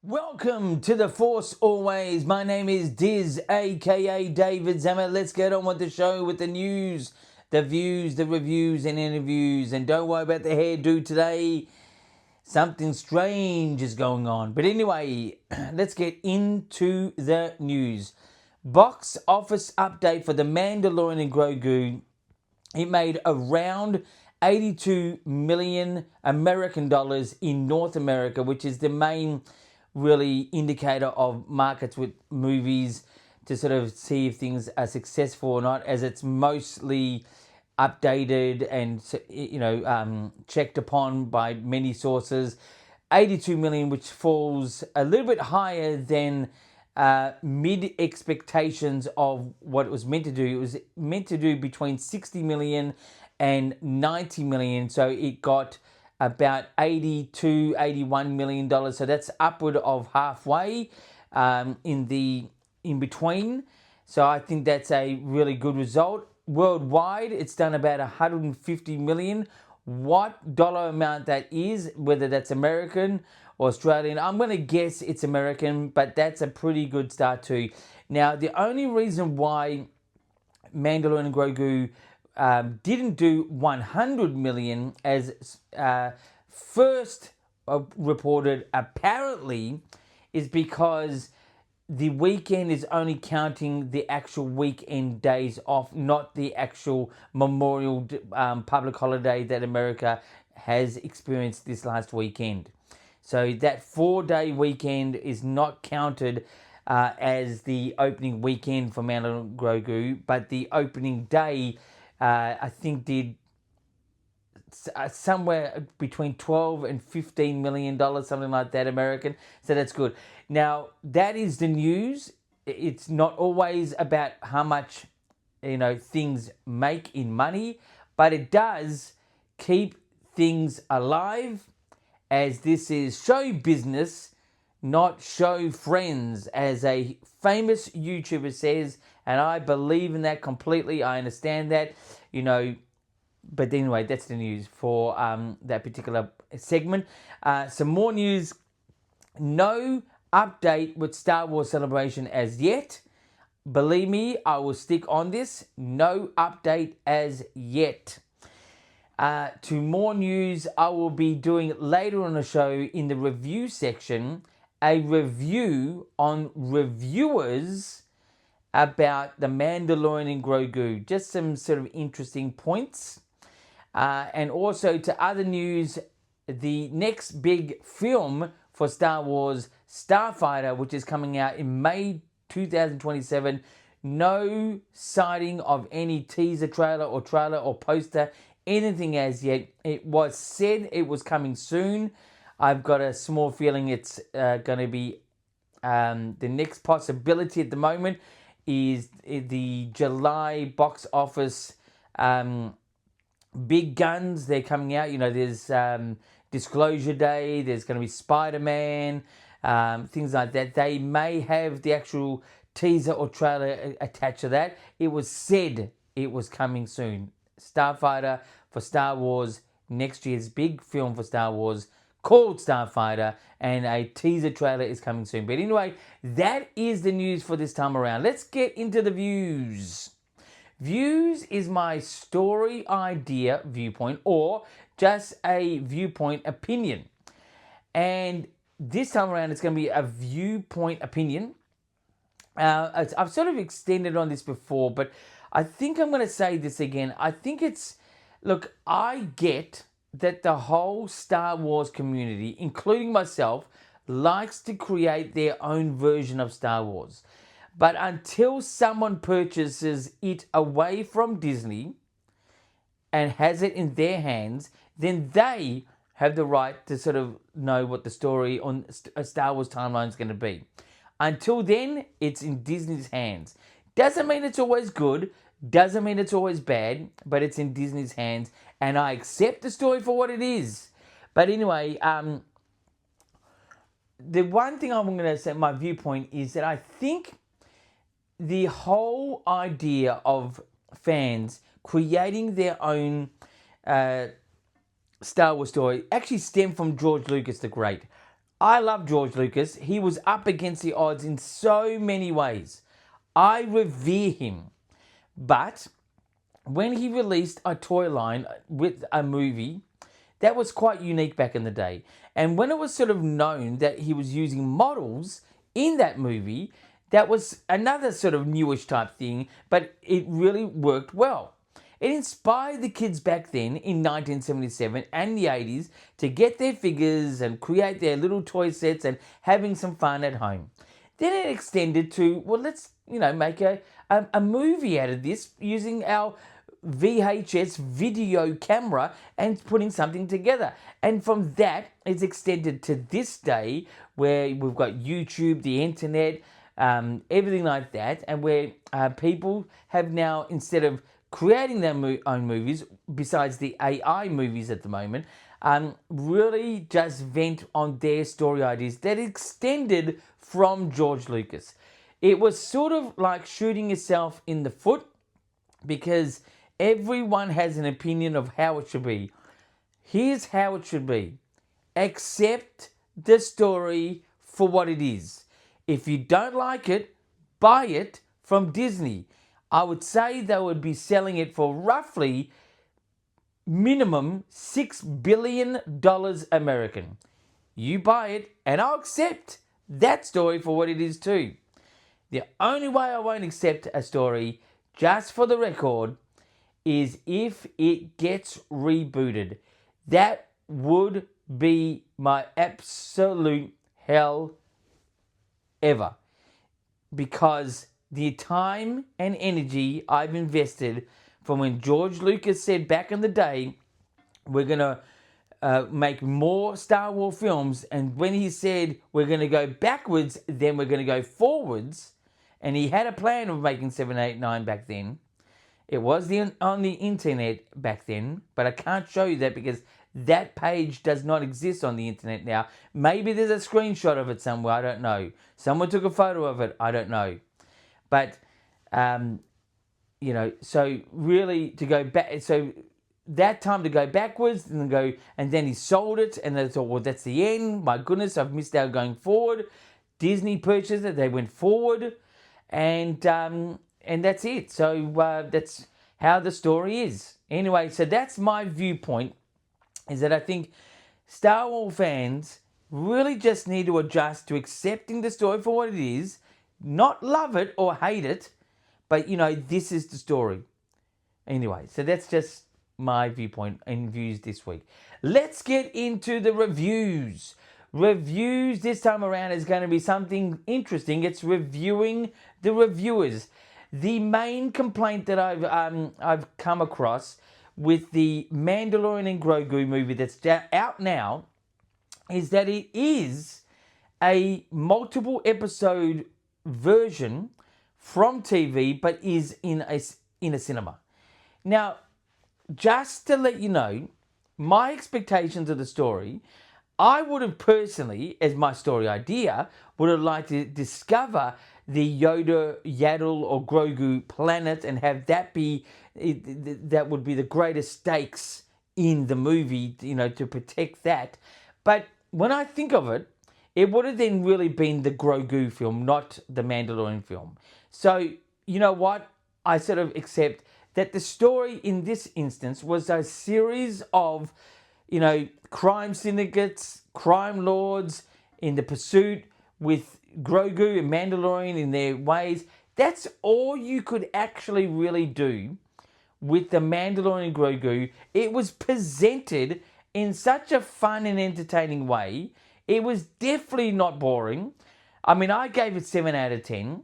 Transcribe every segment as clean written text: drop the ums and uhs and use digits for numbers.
Welcome to the Force Always. My name is Diz, aka David Zammer. Let's get on with the show with the news, the views, the reviews, and interviews. And don't worry about the hairdo today. Something strange is going on. But anyway, let's get into the news. Box office update for The Mandalorian and Grogu. It made around 82 million American dollars in North America, which is the main really indicator of markets with movies to sort of see if things are successful or not, as it's mostly updated and checked upon by many sources. 82 million, which falls a little bit higher than mid expectations of what it was meant to do. It was meant to do between 60 million and 90 million, so it got about 82, 81 million dollars. So that's upward of halfway in between. So I think that's a really good result. Worldwide, it's done about 150 million. What dollar amount that is, whether that's American or Australian, I'm going to guess it's American, but that's a pretty good start too. Now, the only reason why Mandalorian and Grogu didn't do 100 million as first reported apparently is because the weekend is only counting the actual weekend days off, not the actual Memorial public holiday that America has experienced this last weekend. So that 4-day weekend is not counted as the opening weekend for Mandalorian Grogu, but the opening day, I think, did somewhere between 12 and 15 million dollars, something like that, American. So that's good. Now, that is the news. It's not always about how much things make in money, but it does keep things alive, as this is show business, not show friends, as a famous YouTuber says, and I believe in that completely. I understand that, but anyway, that's the news for that particular segment. Some more news. No update with Star Wars Celebration as yet. Believe me, I will stick on this. No update as yet. To more news, I will be doing later on the show in the review section a review on reviewers about The Mandalorian and Grogu. Just some sort of interesting points. And also to other news, the next big film for Star Wars, Starfighter, which is coming out in May 2027. No sighting of any teaser trailer or poster, anything as yet. It was said it was coming soon. I've got a small feeling it's going to be the next possibility at the moment is the July box office big guns. They're coming out. There's Disclosure Day. There's going to be Spider-Man, things like that. They may have the actual teaser or trailer attached to that. It was said it was coming soon. Starfighter for Star Wars, next year's big film for Star Wars, called Starfighter, and a teaser trailer is coming soon. But anyway, that is the news for this time around. Let's get into the views. Views is my story idea viewpoint, or just a viewpoint opinion. And this time around, it's going to be a viewpoint opinion. I've sort of extended on this before, but I think I'm going to say this again. I think look, I get that the whole Star Wars community, including myself, likes to create their own version of Star Wars. But until someone purchases it away from Disney and has it in their hands, then they have the right to sort of know what the story on a Star Wars timeline is going to be. Until then, it's in Disney's hands. Doesn't mean it's always good, doesn't mean it's always bad, but it's in Disney's hands, and I accept the story for what it is. But anyway, the one thing I'm going to say, my viewpoint, is that I think the whole idea of fans creating their own Star Wars story actually stemmed from George Lucas the Great. I love George Lucas. He was up against the odds in so many ways. I revere him. But when he released a toy line with a movie, that was quite unique back in the day. And when it was sort of known that he was using models in that movie, that was another sort of newish type thing, but it really worked well. It inspired the kids back then in 1977 and the 80s to get their figures and create their little toy sets and having some fun at home. Then it extended to, well, let's, make a movie out of this using our VHS video camera and putting something together. And from that, it's extended to this day where we've got YouTube, the internet, everything like that, and where people have now, instead of creating their own movies, besides the AI movies at the moment, really just vent on their story ideas that extended from George Lucas. It was sort of like shooting yourself in the foot because everyone has an opinion of how it should be. Here's how it should be. Accept the story for what it is. If you don't like it, buy it from Disney. I would say they would be selling it for roughly minimum $6 billion American. You buy it and I'll accept that story for what it is too. The only way I won't accept a story, just for the record, is if it gets rebooted. That would be my absolute hell ever. Because the time and energy I've invested from when George Lucas said back in the day, we're going to make more Star Wars films, and when he said we're going to go backwards, then we're going to go forwards, and he had a plan of making 7, 8, 9 back then. It was on the internet back then, but I can't show you that because that page does not exist on the internet now. Maybe there's a screenshot of it somewhere, I don't know. Someone took a photo of it, I don't know. But, so really to go back, so that time to go backwards and then he sold it and they thought, well, that's the end. My goodness, I've missed out going forward. Disney purchased it, they went forward, and that's it. So that's how the story is. Anyway, so that's my viewpoint, is that I think Star Wars fans really just need to adjust to accepting the story for what it is, not love it or hate it, but, this is the story. Anyway, so that's just my viewpoint and views this week. Let's get into the reviews. Reviews this time around is going to be something interesting. It's reviewing the reviewers. The main complaint that I've come across with the Mandalorian and Grogu movie that's out now is that it is a multiple episode version from TV, but is in a cinema. Now, just to let you know, my expectations of the story, I would have personally, as my story idea, would have liked to discover the Yoda, Yaddle, or Grogu planet and have that be, that would be the greatest stakes in the movie, to protect that. But when I think of it, it would have then really been the Grogu film, not the Mandalorian film. So, you know what? I sort of accept that the story in this instance was a series of, crime syndicates, crime lords in the pursuit with Grogu and Mandalorian in their ways. That's all you could actually really do with the Mandalorian and Grogu. It was presented in such a fun and entertaining way. It was definitely not boring. I mean, I gave it 7 out of 10.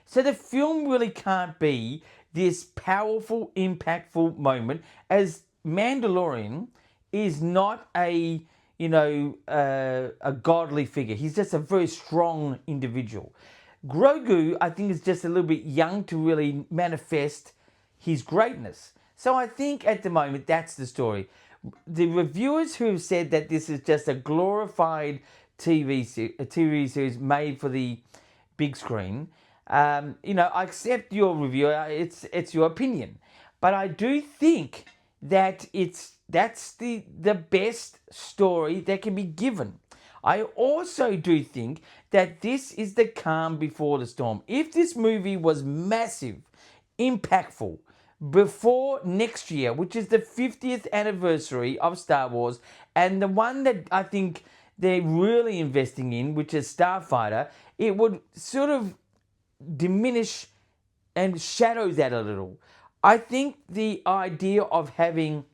So the film really can't be this powerful, impactful moment, as Mandalorian is not a godly figure. He's just a very strong individual. Grogu, I think, is just a little bit young to really manifest his greatness. So I think at the moment that's the story. The reviewers who have said that this is just a glorified TV series made for the big screen, I accept your review. It's your opinion, but I do think that that's the best story that can be given. I also do think that this is the calm before the storm. If this movie was massive, impactful, before next year, which is the 50th anniversary of Star Wars, and the one that I think they're really investing in, which is Starfighter, it would sort of diminish and shadow that a little. I think the idea of having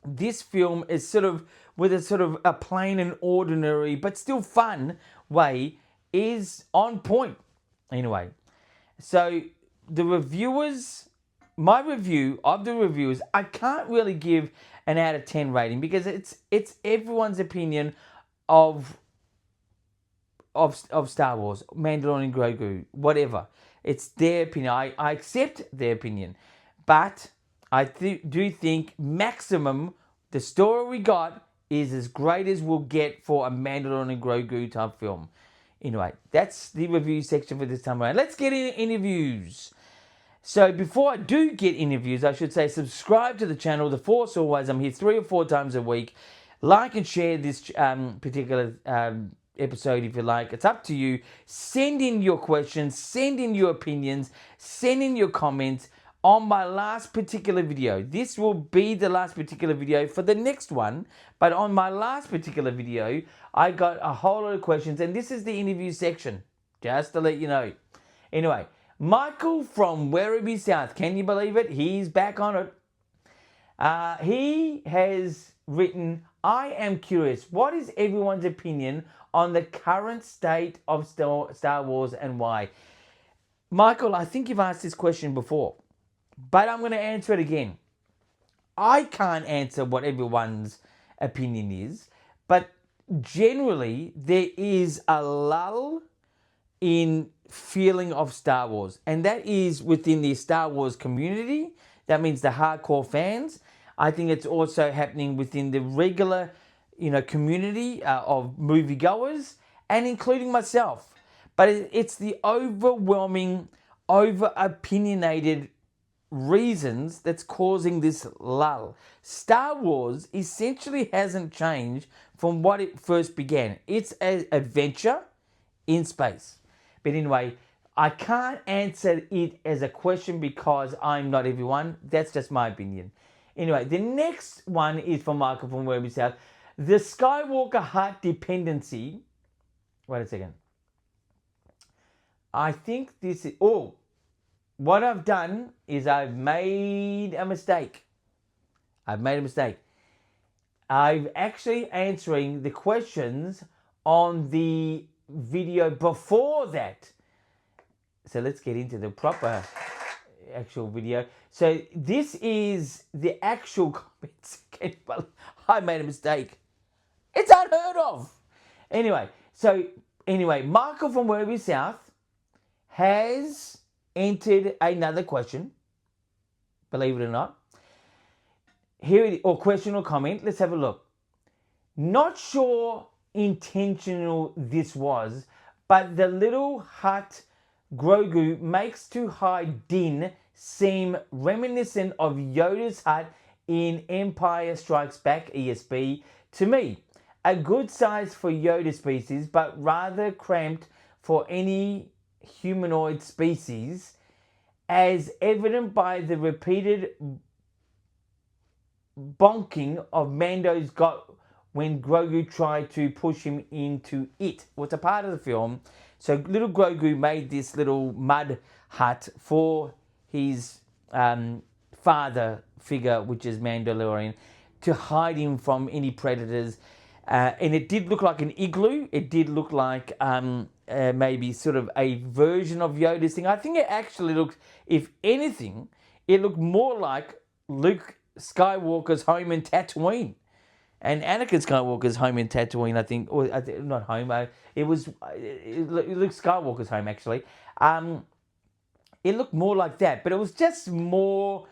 this film is sort of with a sort of a plain and ordinary but still fun way is on point. Anyway, so the reviewers, my review of the reviewers, I can't really give an out of 10 rating because it's everyone's opinion of Star Wars, Mandalorian, Grogu, whatever. It's their opinion. I accept their opinion. But I do think maximum the story we got is as great as we'll get for a Mandalorian Grogu type film. Anyway, that's the review section for this time around. Let's get into interviews. So before I do get interviews, I should say subscribe to the channel. The Force Always. I'm here 3 or 4 times a week. Like and share this particular episode if you like. It's up to you. Send in your questions. Send in your opinions. Send in your comments on my last particular video. This will be the last particular video for the next one. But on my last particular video, I got a whole lot of questions. And this is the interview section. Just to let you know. Anyway, Michael from Werribee South. Can you believe it? He's back on it. He has written, I am curious, what is everyone's opinion on the current state of Star Wars and why? Michael, I think you've asked this question before, but I'm going to answer it again. I can't answer what everyone's opinion is, but generally there is a lull in feeling of Star Wars, and that is within the Star Wars community. That means the hardcore fans. I think it's also happening within the regular, community of moviegoers, and including myself. But it's the overwhelming, over-opinionated reasons that's causing this lull. Star Wars essentially hasn't changed from what it first began. It's an adventure in space. But anyway, I can't answer it as a question because I'm not everyone. That's just my opinion. Anyway, the next one is from Michael from Werribee South. The Skywalker Hut dependency. Wait a second. I think this is... Oh, what I've done is I've made a mistake. I'm actually answering the questions on the video before that. So let's get into the proper actual video. So this is the actual comments. I made a mistake. It's unheard of. Anyway, Michael from Werribee South has entered another question. Believe it or not. Here it is, or question or comment. Let's have a look. Not sure intentional this was, but the little hut Grogu makes to hide Din seem reminiscent of Yoda's hut in Empire Strikes Back ESB to me. A good size for Yoda species, but rather cramped for any humanoid species, as evident by the repeated bonking of Mando's got when Grogu tried to push him into it. Well, it's a part of the film. So little Grogu made this little mud hut for his father figure, which is Mandalorian, to hide him from any predators. And it did look like an igloo. It did look like maybe sort of a version of Yoda's thing. I think it actually looked, if anything, it looked more like Luke Skywalker's home in Tatooine. And Anakin Skywalker's home in Tatooine, I think, or not home. It was Luke Skywalker's home, actually. It looked more like that, but it was just more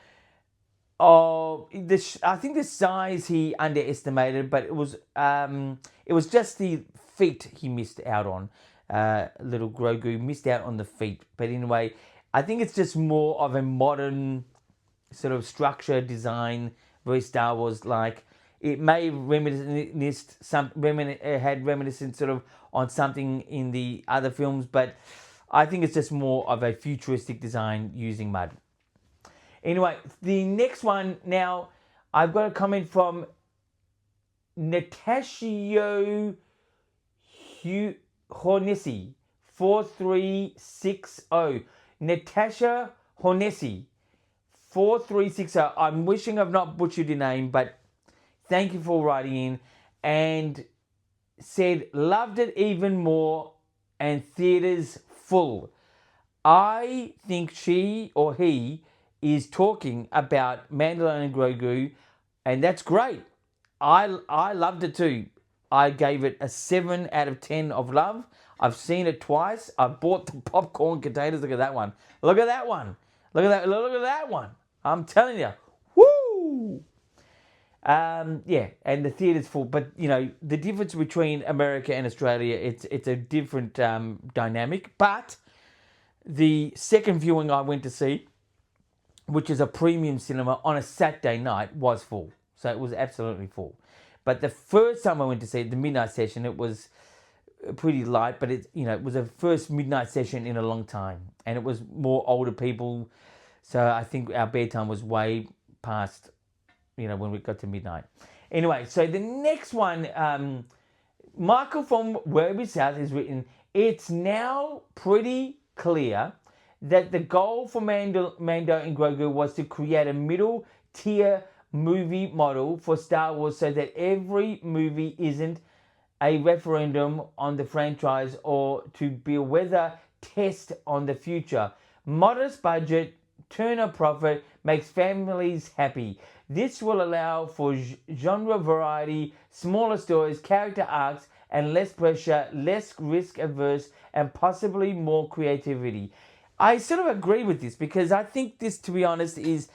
of the. I think the size he underestimated, but it was just the feet he missed out on. Little Grogu missed out on the feet, but anyway, I think it's just more of a modern sort of structure, design, very Star Wars like. it may had reminiscent sort of on something in the other films, but I think it's just more of a futuristic design using mud. Anyway, the next one now, I've got a comment from Natasha Hornesi 4360. Natasha Hornesi 4360. I'm wishing I've not butchered your name, but thank you for writing in, and said loved it even more and theaters full. I think she or he is talking about Mandalorian and Grogu, and that's great. I loved it too. I gave it a 7 out of 10 of love. I've seen it twice. I've bought the popcorn containers. Look at that one. Look at that one. Look at that. Look at that one. I'm telling you. Woo! Yeah, and the theatre's full. But, you know, the difference between America and Australia, it's a different dynamic. But the second viewing I went to see, which is a premium cinema on a Saturday night, was full. So it was absolutely full. But the first time I went to see it, the midnight session, it was pretty light, but it was a first midnight session in a long time, and it was more older people. So I think our bedtime was way past, when we got to midnight. Anyway, so the next one, Michael from Werribee South has written, it's now pretty clear that the goal for Mando and Grogu was to create a middle tier movie model for Star Wars so that every movie isn't a referendum on the franchise or to be a weather test on the future. Modest budget, turn a profit, makes families happy. This will allow for genre variety, smaller stories, character arcs, and less pressure, less risk averse, and possibly more creativity. I sort of agree with this because I think this, to be honest, is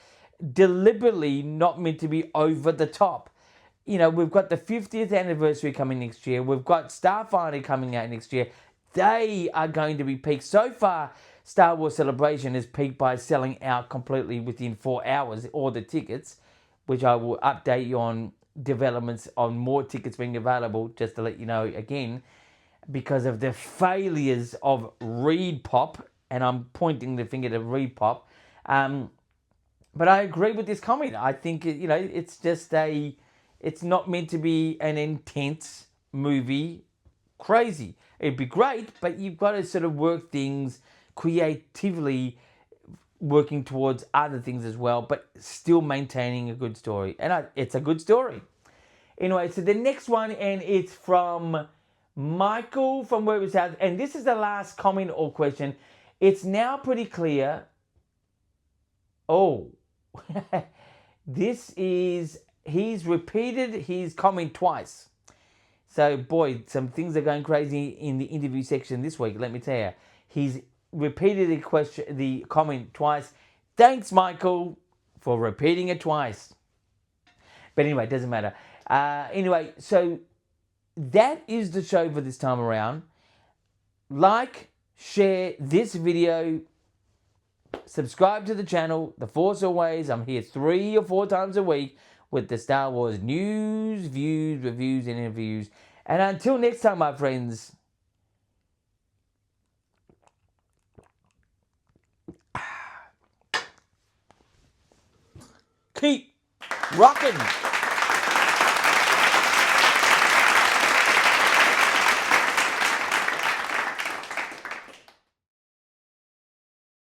deliberately not meant to be over the top. We've got the 50th anniversary coming next year. We've got Starfighter coming out next year. They are going to be peaked. So far, Star Wars Celebration has peaked by selling out completely within 4 hours, all the tickets, which I will update you on developments on more tickets being available, just to let you know again, because of the failures of ReedPop, and I'm pointing the finger to ReedPop. But I agree with this comment. I think, it's just it's not meant to be an intense movie. Crazy. It'd be great, but you've got to sort of work things creatively, working towards other things as well, but still maintaining a good story. And it's a good story. Anyway, so the next one, and it's from Michael from Werribee South, and this is the last comment or question. It's now pretty clear. Oh, he's repeated his comment twice. So, boy, some things are going crazy in the interview section this week, let me tell you. He's repeated the comment twice. Thanks, Michael, for repeating it twice. But anyway, it doesn't matter. Anyway, so that is the show for this time around. Like, share this video, subscribe to the channel. The Force Always. I'm here 3 or 4 times a week with the Star Wars news, views, reviews, and interviews. And until next time, my friends, keep rocking.